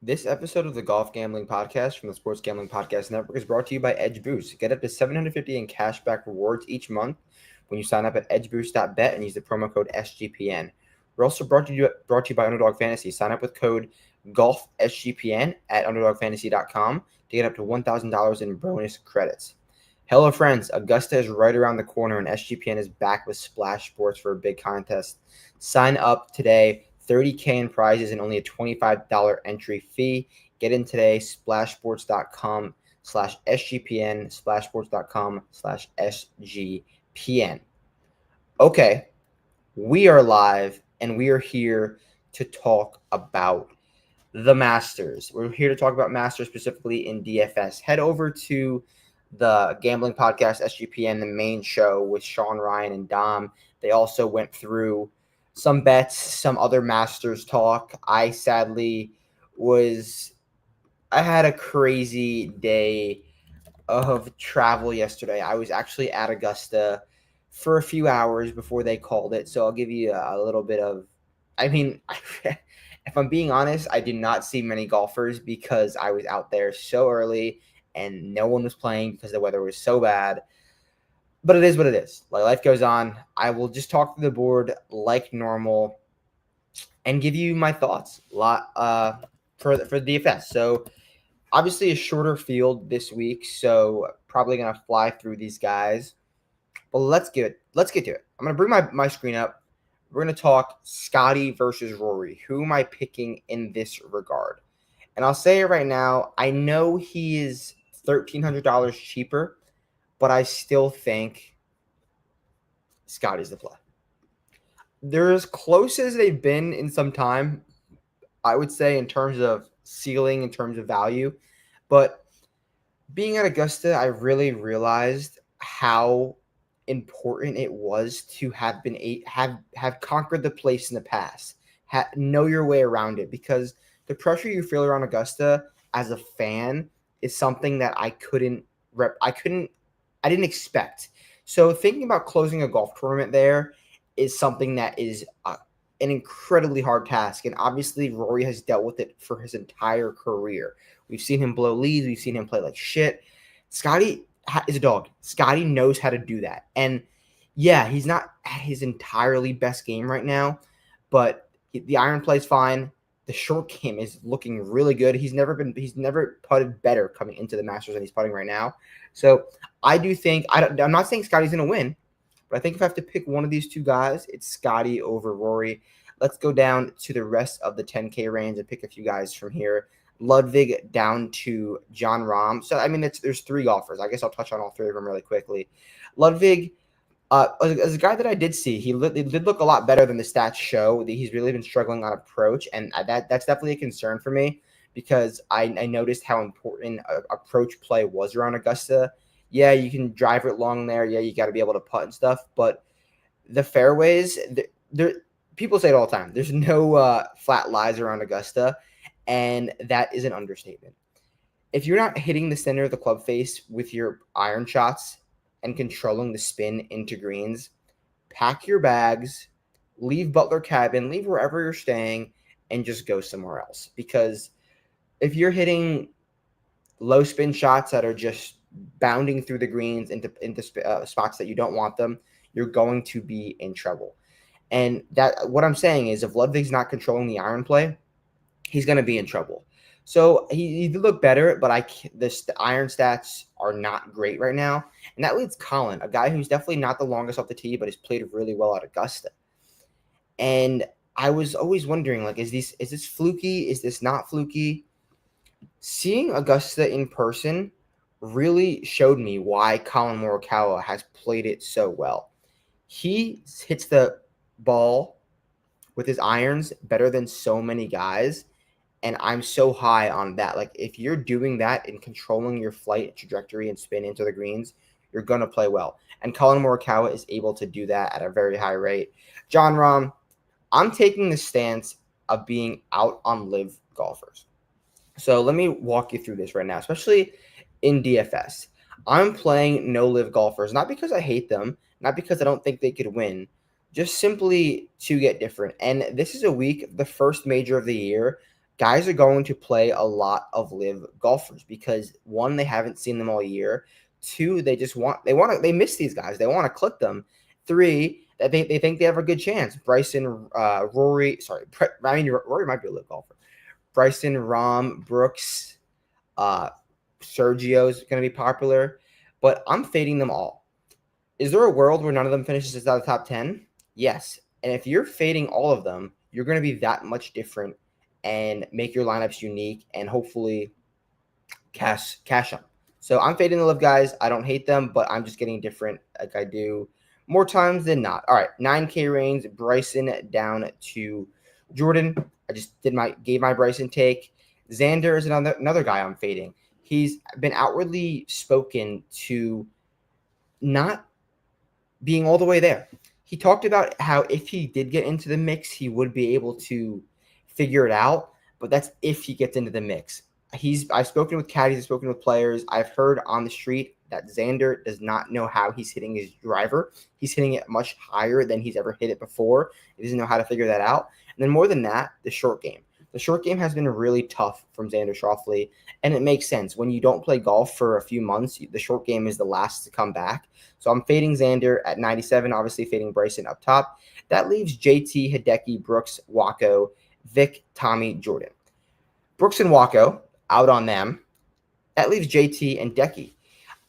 This episode of the Golf Gambling Podcast from the Sports Gambling Podcast Network is brought to you by Edge Boost. Get up to $750 in cashback rewards each month when you sign up at edgeboost.bet and use the promo code SGPN. We're also brought to you by Underdog Fantasy. Sign up with code GOLFSGPN at underdogfantasy.com to get up to $1,000 in bonus credits. Hello, friends. Augusta is right around the corner, and SGPN is back with Splash Sports for a big contest. Sign up today. $30K in prizes and only a $25 entry fee. Get in today, splashsports.com/SGPN, splashsports.com/SGPN. Okay, we are live and we are here to talk about the Masters. We're here to talk about Masters specifically in DFS. Head over to the Gambling Podcast SGPN, the main show with Sean, Ryan, and Dom. They also went through some bets, some other Masters talk. I had a crazy day of travel yesterday. I was actually at Augusta for a few hours before they called it. So I'll give you a little bit of, if I'm being honest, I did not see many golfers because I was out there so early and no one was playing because the weather was so bad. But it is what it is. Like, life goes on. I will just talk to the board like normal and give you my thoughts for the DFS. So obviously a shorter field this week, so probably gonna fly through these guys. But let's get to it. I'm gonna bring my screen up. We're gonna talk Scotty versus Rory. Who am I picking in this regard? And I'll say it right now. I know he is $1,300 cheaper, but I still think Scotty's the play. They're as close as they've been in some time, I would say, in terms of ceiling, in terms of value. But being at Augusta, I really realized how important it was to have conquered the place in the past, know your way around it, because the pressure you feel around Augusta as a fan is something that I didn't expect. So thinking about closing a golf tournament there is something that is an incredibly hard task. And obviously Rory has dealt with it for his entire career. We've seen him blow leads. We've seen him play like shit. Scotty is a dog. Scotty knows how to do that. And yeah, he's not at his entirely best game right now, but the iron play is fine. The short game is looking really good. He's never putted better coming into the Masters than he's putting right now. So I do think I'm not saying Scotty's going to win, but I think if I have to pick one of these two guys, it's Scotty over Rory. Let's go down to the rest of the 10K range and pick a few guys from here. Ludwig down to John Rahm. So, there's three golfers. I guess I'll touch on all three of them really quickly. Ludwig, as a guy that I did see, he did look a lot better than the stats show. He's really been struggling on approach, and that's definitely a concern for me because I noticed how important approach play was around Augusta. Yeah, you can drive it long there. Yeah, you got to be able to putt and stuff, but the fairways, people say it all the time. There's no flat lies around Augusta, and that is an understatement. If you're not hitting the center of the club face with your iron shots and controlling the spin into greens, pack your bags, leave Butler Cabin, leave wherever you're staying, and just go somewhere else. Because if you're hitting low spin shots that are just bounding through the greens into spots that you don't want them, you're going to be in trouble. And that what I'm saying is, if Ludwig's not controlling the iron play, he's going to be in trouble. So he did look better, but the iron stats are not great right now. And that leads Colin, a guy who's definitely not the longest off the tee, but has played really well at Augusta. And I was always wondering, like, is this fluky? Is this not fluky? Seeing Augusta in person really showed me why Colin Morikawa has played it so well. He hits the ball with his irons better than so many guys. And I'm so high on that. Like, if you're doing that and controlling your flight trajectory and spin into the greens, you're going to play well. And Colin Morikawa is able to do that at a very high rate. John Rahm, I'm taking the stance of being out on live golfers. So let me walk you through this right now, especially in DFS. I'm playing no live golfers, not because I hate them, not because I don't think they could win, just simply to get different. And this is a week, the first major of the year, guys are going to play a lot of live golfers because, one, they haven't seen them all year. Two, they miss these guys. They want to click them. Three, that they think they have a good chance. Bryson, Rory, Rory might be a live golfer. Bryson, Rahm, Brooks, Sergio's going to be popular, but I'm fading them all. Is there a world where none of them finishes inside the top 10? Yes. And if you're fading all of them, you're going to be that much different and make your lineups unique and hopefully cash them. So I'm fading the live guys. I don't hate them, but I'm just getting different like I do more times than not. All right, 9K range, Bryson down to Jordan. I just gave my Bryson take. Xander is another guy I'm fading. He's been outwardly spoken to not being all the way there. He talked about how if he did get into the mix, he would be able to figure it out, but that's if he gets into the mix. I've spoken with caddies, I've spoken with players. I've heard on the street that Xander does not know how he's hitting his driver. He's hitting it much higher than he's ever hit it before. He doesn't know how to figure that out. And then more than that, the short game. The short game has been really tough from Xander Schauffele, and it makes sense. When you don't play golf for a few months, the short game is the last to come back. So I'm fading Xander at 97, obviously fading Bryson up top. That leaves JT, Hideki, Brooks, Wacko, Vic, Tommy, Jordan. Brooks and Wacko, out on them. That leaves JT and Decky.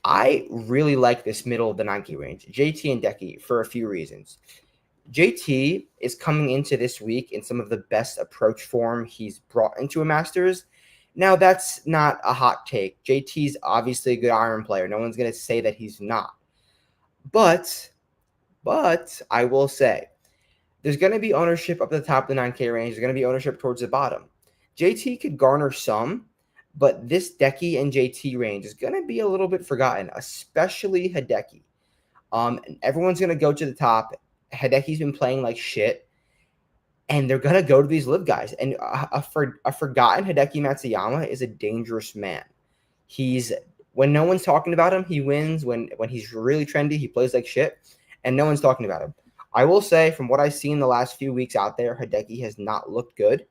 I really like this middle of the 9K range, JT and Decky, for a few reasons. JT is coming into this week in some of the best approach form he's brought into a Masters. Now, that's not a hot take. JT's obviously a good iron player. No one's going to say that he's not. But I will say, there's going to be ownership up at the top of the 9K range. There's going to be ownership towards the bottom. JT could garner some, but this Decky and JT range is going to be a little bit forgotten, especially Hideki. Everyone's going to go to the top. Hideki's been playing like shit, and they're going to go to these live guys. And a forgotten Hideki Matsuyama is a dangerous man. When no one's talking about him, he wins. When he's really trendy, he plays like shit, and no one's talking about him. I will say, from what I've seen the last few weeks out there, Hideki has not looked good.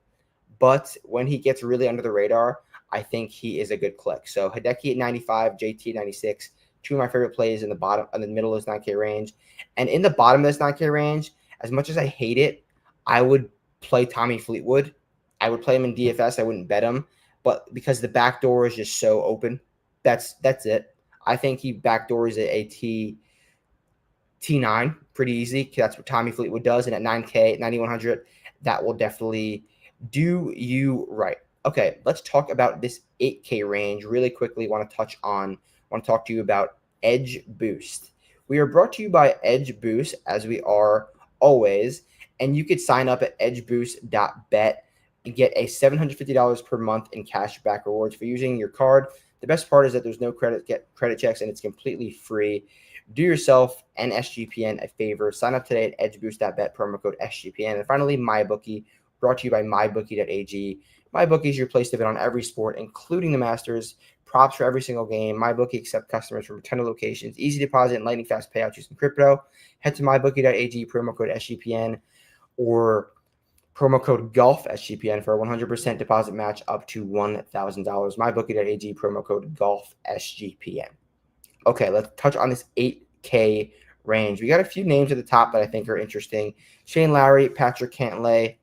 But when he gets really under the radar, I think he is a good click. So Hideki at 95, JT at 96. Two of my favorite plays in the middle of this 9K range. And in the bottom of this 9K range, as much as I hate it, I would play Tommy Fleetwood. I would play him in DFS. I wouldn't bet him. But because the back door is just so open, that's it. I think he backdoors a T9 pretty easy. That's what Tommy Fleetwood does. And at 9K, 9,100, that will definitely do you right. Okay, let's talk about this 8K range really quickly. Want to talk to you about Edge Boost. We are brought to you by Edge Boost, as we are always, and you could sign up at edgeboost.bet and get a $750 per month in cash back rewards for using your card. The best part is that there's no credit checks, and it's completely free. Do yourself and SGPN a favor. Sign up today at edgeboost.bet, promo code SGPN. And finally, MyBookie, brought to you by mybookie.ag. MyBookie is your place to bet on every sport, including the Masters. Props for every single game. MyBookie accepts customers from a ton of locations. Easy deposit and lightning fast payouts using crypto. Head to mybookie.ag, promo code SGPN, or promo code GOLF SGPN for a 100% deposit match up to $1,000. MyBookie.ag, promo code GOLF SGPN. Okay, let's touch on this 8K range. We got a few names at the top that I think are interesting. Shane Lowry, Patrick Cantlay.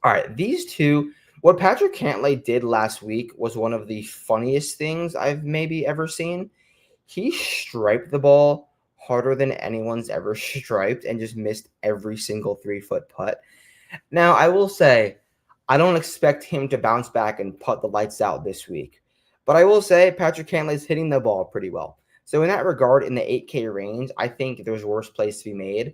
All right, these two, what Patrick Cantlay did last week was one of the funniest things I've maybe ever seen. He striped the ball harder than anyone's ever striped and just missed every single 3-foot putt. Now, I will say, I don't expect him to bounce back and putt the lights out this week. But I will say Patrick Cantlay is hitting the ball pretty well. So in that regard, in the 8K range, I think there's worse plays to be made.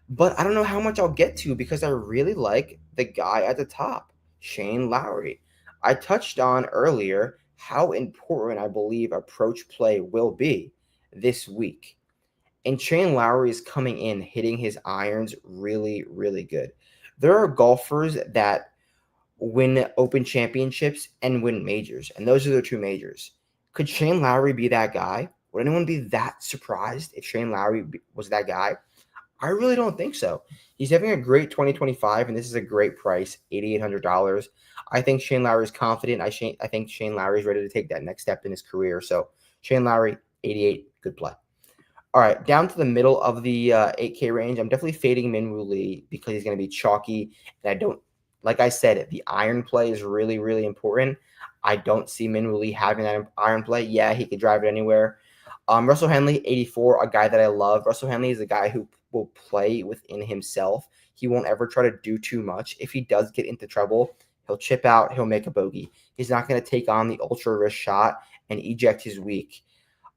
But I don't know how much I'll get to because I really like the guy at the top, Shane Lowry. I touched on earlier how important I believe approach play will be this week. And Shane Lowry is coming in, hitting his irons really, really good. There are golfers that win Open Championships and win majors, and those are the two majors. Could Shane Lowry be that guy? Would anyone be that surprised if Shane Lowry was that guy? I really don't think so. He's having a great 2025, and this is a great price, $8,800. I think Shane Lowry's confident. I think Shane Lowry's ready to take that next step in his career. So Shane Lowry, 88, good play. All right, down to the middle of the 8K range, I'm definitely fading Minwoo Lee because he's going to be chalky. And I don't, like I said, the iron play is really, really important. I don't see Minwoo Lee having that iron play. Yeah, he could drive it anywhere. Russell Henley, 84, a guy that I love. Russell Henley is a guy who will play within himself. He won't ever try to do too much. If he does get into trouble, he'll chip out, he'll make a bogey. He's not going to take on the ultra risk shot and eject his week.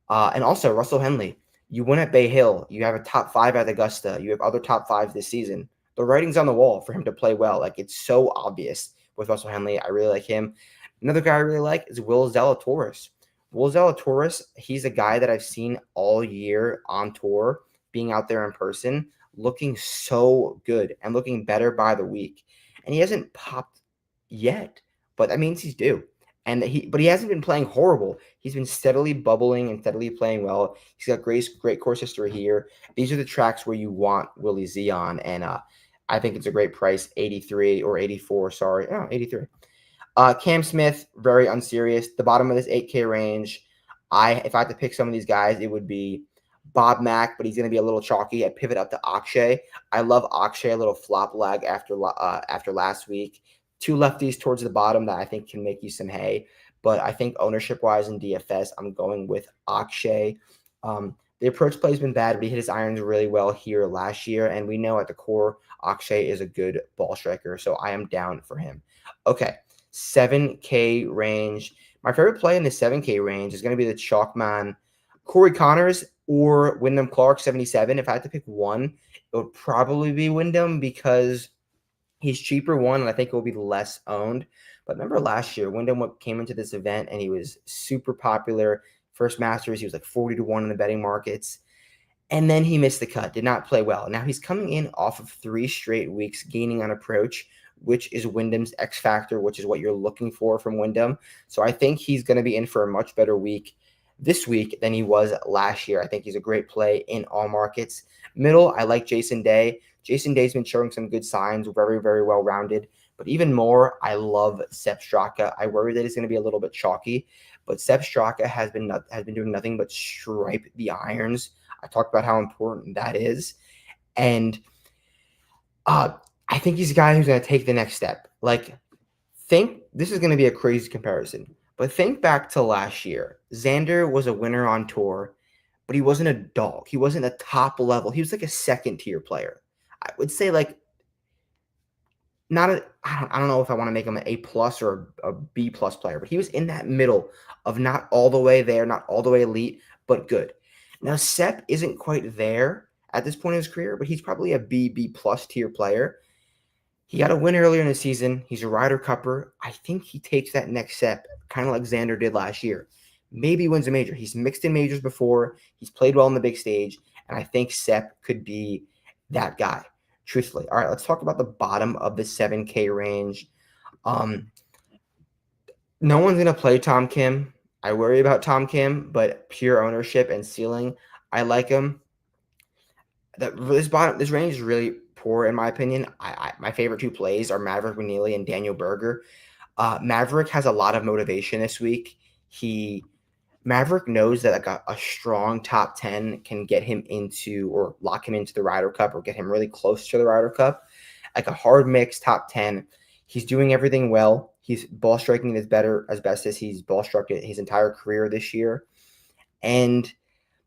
And also, Russell Henley, you win at Bay Hill. You have a top 5 at Augusta. You have other top 5s this season. The writing's on the wall for him to play well. Like, it's so obvious with Russell Henley. I really like him. Another guy I really like is Will Zalatoris. Will Zalatoris, he's a guy that I've seen all year on tour, being out there in person, looking so good and looking better by the week. And he hasn't popped yet, but that means he's due. But he hasn't been playing horrible. He's been steadily bubbling and steadily playing well. He's got great course history here. These are the tracks where you want Willie Z on, and I think it's a great price, 83 or 84. Sorry, 83. Cam Smith, very unserious. The bottom of this 8K range. If I had to pick some of these guys, it would be Bob Mack, but he's going to be a little chalky. I'd pivot up to Akshay. I love Akshay, a little flop lag after last week. 2 lefties towards the bottom that I think can make you some hay. But I think ownership-wise in DFS, I'm going with Akshay. The approach play has been bad, but he hit his irons really well here last year. And we know at the core, Akshay is a good ball striker. So I am down for him. Okay, 7K range. My favorite play in the 7K range is going to be the Chalkman Corey Connors or Wyndham Clark, 77. If I had to pick one, it would probably be Wyndham because he's cheaper, one, and I think it will be less owned. But remember last year, Wyndham came into this event and he was super popular. First Masters, he was like 40 to 1 in the betting markets. And then he missed the cut, did not play well. Now he's coming in off of 3 straight weeks gaining on approach, which is Wyndham's X factor, which is what you're looking for from Wyndham. So I think he's going to be in for a much better week this week than he was last year. I think he's a great play in all markets. Middle, I like Jason Day. Jason Day's been showing some good signs, very, very well-rounded. But even more, I love Sepp Straka. I worry that he's going to be a little bit chalky, but Sepp Straka has been doing nothing but stripe the irons. I talked about how important that is. And I think he's a guy who's going to take the next step. Like, this is going to be a crazy comparison, but think back to last year. Xander was a winner on tour, but he wasn't a dog. He wasn't a top level. He was like a second-tier player. I would say like I don't know if I want to make him an A+ or a B+ player, but he was in that middle of not all the way there, not all the way elite, but good. Now, Sepp isn't quite there at this point in his career, but he's probably a B+ tier player. He got a win earlier in the season. He's a Ryder Cupper. I think he takes that next step, kind of like Xander did last year. Maybe wins a major. He's mixed in majors before. He's played well on the big stage, and I think Sepp could be that guy, truthfully. All right, let's talk about the bottom of the 7K range. No one's going to play Tom Kim. I worry about Tom Kim, but pure ownership and ceiling, I like him. This range is really poor, in my opinion. My favorite 2 plays are Maverick McNeely and Daniel Berger. Maverick has a lot of motivation this week. Maverick knows that like a strong top 10 can get him into or lock him into the Ryder Cup or get him really close to the Ryder Cup. Like a hard mix top 10. He's doing everything well. He's ball striking as best as he's ball struck his entire career this year. And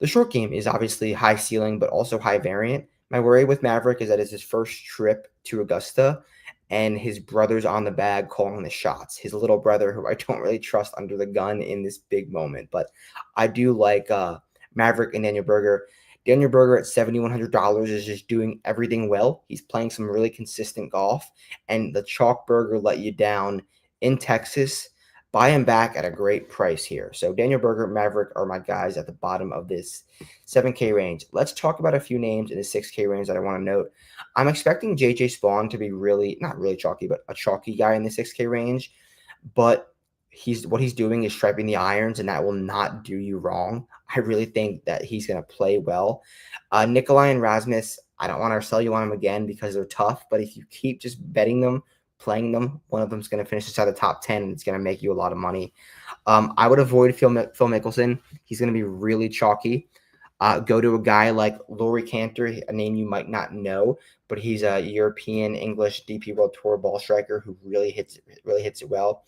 the short game is obviously high ceiling, but also high variant. My worry with Maverick is that it's his first trip to Augusta, and his brother's on the bag calling the shots. His little brother, who I don't really trust under the gun in this big moment. But I do like Maverick and Daniel Berger. Daniel Berger at $7,100 is just doing everything well. He's playing some really consistent golf. And the Chalk Berger let you down in Texas. Buy him back at a great price here. So Daniel Berger, Maverick are my guys at the bottom of this 7K range. Let's talk about a few names in the 6K range that I want to note. I'm expecting JJ Spawn to be not really chalky, but a chalky guy in the 6K range. But what he's doing is striping the irons, and that will not do you wrong. I really think that he's going to play well. Nikolai and Rasmus, I don't want to sell you on them again because they're tough, but if you keep just betting them, playing them, one of them is going to finish inside the top 10, and it's going to make you a lot of money. I would avoid Phil Mickelson. He's going to be really chalky. Go to a guy like Laurie Cantor, a name you might not know, but he's a European English DP World Tour ball striker who really hits it well.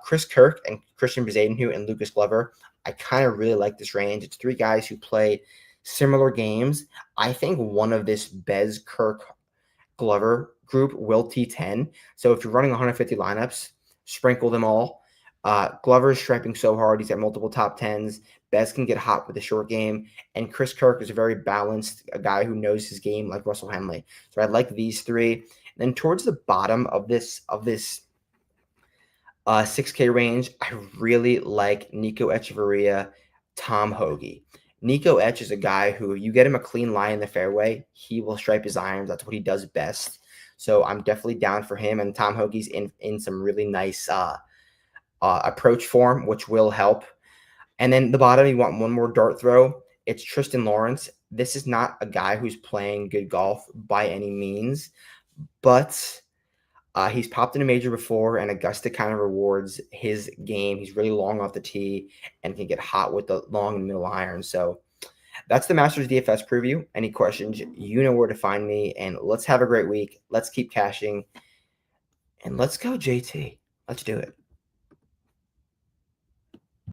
Chris Kirk and Christian Bezadenhu and Lucas Glover. I kind of really like this range. It's 3 guys who play similar games. I think one of this Bez, Kirk, Glover group will T10. So if you're running 150 lineups, sprinkle them all. Glover is striping so hard. He's got multiple top 10s. Bez can get hot with the short game. And Chris Kirk is a very balanced guy who knows his game like Russell Henley. So I like these 3. And then towards the bottom of this 6K range, I really like Nico Echeverria, Tom Hoge. Nico Etch is a guy who, you get him a clean lie in the fairway, he will stripe his irons. That's what he does best. So I'm definitely down for him. And Tom Hoge's in some really nice approach form, which will help. And then the bottom, you want one more dart throw. It's Tristan Lawrence. This is not a guy who's playing good golf by any means, but he's popped in a major before, and Augusta kind of rewards his game. He's really long off the tee and can get hot with the long and middle iron. So that's the Masters DFS preview. Any questions, you know where to find me. And let's have a great week. Let's keep cashing. And let's go, JT. Let's do it.